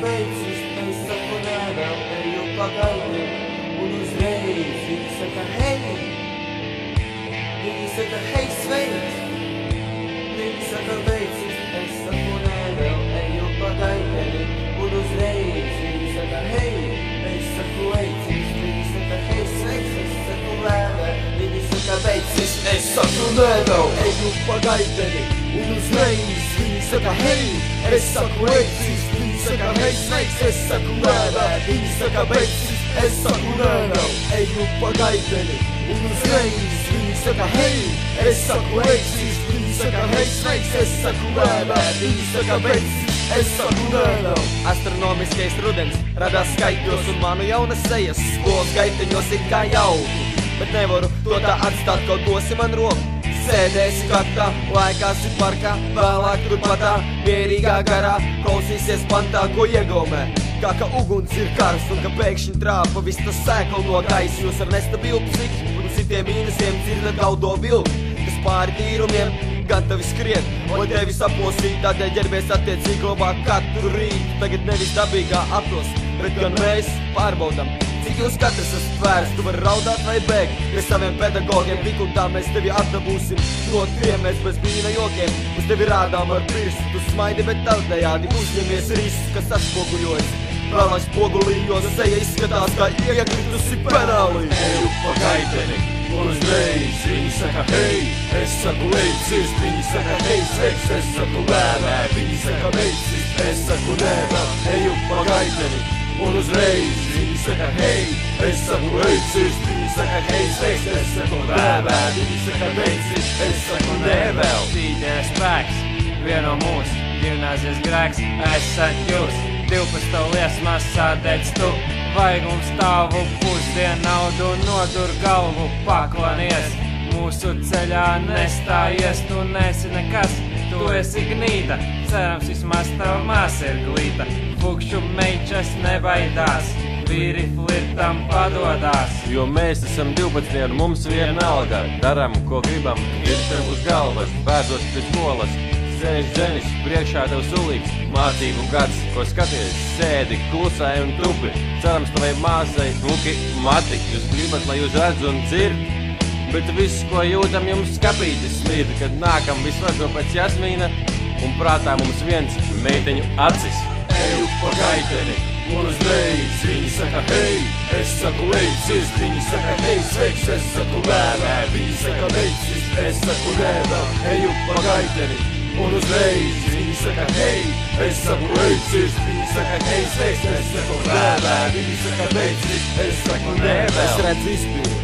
beidzis, es saku nē, vēl eju pagaidi, un uzreiz viņi saka hei, viņi saka hei sveic, viņi saka beidzis, es saku nē, vēl eju pagaidi, un uzreiz viņi saka hei, es saku beidzis, viņi saka hei sveic, es saku lēvē, viņi saka beidzis, es saku nē, vēl eju pagaidi, un uzreiz viņi saka hei, es saku beidzis, viņi saka hei sveic, es saku lēvē, viņi saka beidzis, es saku nē, vēl eju pagaidi, un uzreiz viņi saka hei, es saku beidzis, viņi saka hei sveic, es saku lēvē, viņi saka beidzis, es saku nē, vēl. Astronomiskais rudens radās skaitļos un manu jaunas sejas skolas gaiteņos it kā jauki, bet nevaru to tā atstāt, kaut dosi man roku. Sēdēsi kaktā, laikāsi parkā, vēlāk turpatā, mierīgā garā, klausīsies pantā, ko iegaumē. Kā uguns ir karsts un ka pēkšņi trāpa viss tas sēkla no gaisa. Jūs ar nestabilu psihi un citiem mīnusiem dzirdat gaudo vilku, kas pāri tīrumiem gatavi skriet, lai tevi saplosīt, tādēļ ģerbies attiecīgi glabāk katru rītu. Tagad nevis dabīgā aptos, bet gan mēs pārbaudam, cik jūs katrs esat vērts. Tu vari raudāt vai bēgt pie saviem pedagogiem, tik un tā mēs tevi atdabūsim no tiem, mēs bez bīna jokiem uz tevi rādām ar pirstu. Tu smaidi, bet tādējādi uzņemies risku, kas atspoguļojas vēlāk spogulī, jo seja izskatās kā iekritusi penālī. Eju pa gaiteni, un uzreiz viņi saka hei, es saku beidzis, viņi saka hei sveic, es saku lēvē, viņi saka beidzis, es saku nē, vēl eju pa gaiteni, un uzreiz viņi saka hei, es saku beidzis, viņi saka hei sveic, es saku lēvē, viņi saka beidzis, es saku nē, vēl. Tīģēs spēks, vieno mūsu, gimnāzijas grēks, esat jūs. 12 liesmās sādēts tu, vaigums tavu, pusdien naudu nodur galvu, paklanies. Mūsu ceļā nestājies, tu nesi nekas, tu esi gnīda, cerams vismaz tava māsa ir glīta. Fukšu meičas nebaidās, vīri flirtam padodās. Jo mēs esam 12 un mums vienalga, daram ko gribam, ir tev uz galvas, bērzos pie skolas. Sēž dženis, priekšā tev sulīgs, mācību gads, ko skaties, sēdi, klusai un tupi. Cerams tavai māsai, muki, mati, jūs gribat, lai jūs redz un dzird. Bet viss, ko jūtam, jums skapītis smird, kad nākam visvažo pēc Jasmīna, un prātā mums viens meiteņu acis. Eju pa gaiteni, un uzreiz viņi saka hei, es saku beidzis, viņi saka hei sveiks, es saku lēvē, viņi saka beidzis, es saku nē, vēl eju pa gaiteni. Un uzreiz viņi saka hei, es saku beidzis, viņi saka hei sveiks, es saku lēvē, viņi saka beidzis, es saku nē, vēl. Es redzu izpildu,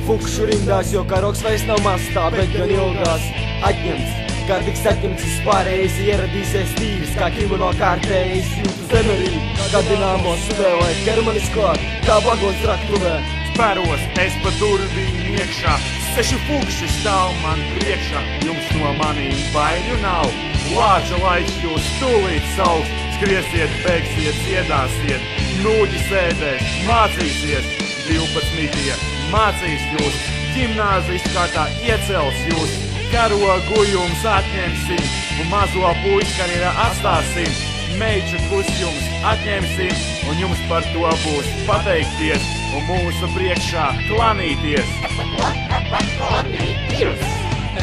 fukšu rindās, jo karoks vairs nav mastā, bet gan ilgās atņemts. Gardīgs atņemts vispārējais, ieradīsies tīrs, kā kimono kārtējais, jūtu zemerī. Kā dināmo spēlē, ķermanis klāt, kā vagons raktuvē. Spēros es pa durvīm iekšā, 6 fukši stāv man priekšā, jums no manīm baiļu nav. Lāča laiks jūs tūlīt sauks, skriesiet, beigsiet, dziedāsiet, nūģi sēdēs, mācīsies, 12. mācīs jūs, ģimnāziskātā iecels jūs, karogu jums atņemsim, un mazo puiškarīrā atstāsim, meiča jums atņemsim, un jums par to būs pateikties, un mūsu priekšā klanīties.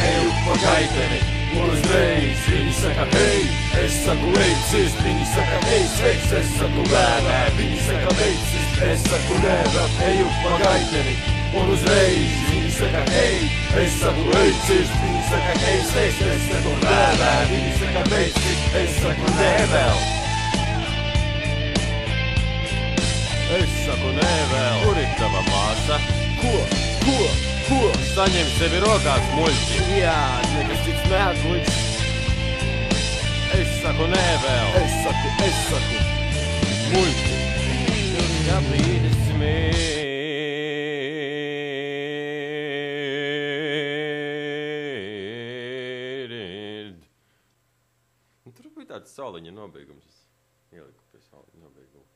Eju pa gaiteni, un uzreiz viņi saka hei, es saku beidzis, viņi saka hei sveiks, es saku lēvē, viņi saka beidzis, es saku nē, vēl eju pa gaiteni, un uzreiz viņi saka hei, es saku beidzis, viņi saka hei sveiks, es saku lēvē, viņi saka beidzis, es saku nē, vēl. Es saku nē vēl, kur ir tava māsa? Ko? Saņem sevi rokās, muļķi. Jā, nekas cits neatliks. Es saku nē vēl. Es saku. Muļķi. Kā brīdis smēr. Tur bija tāds sauliņa nobeigums. Es ieliku pie sauliņa nobeigumu.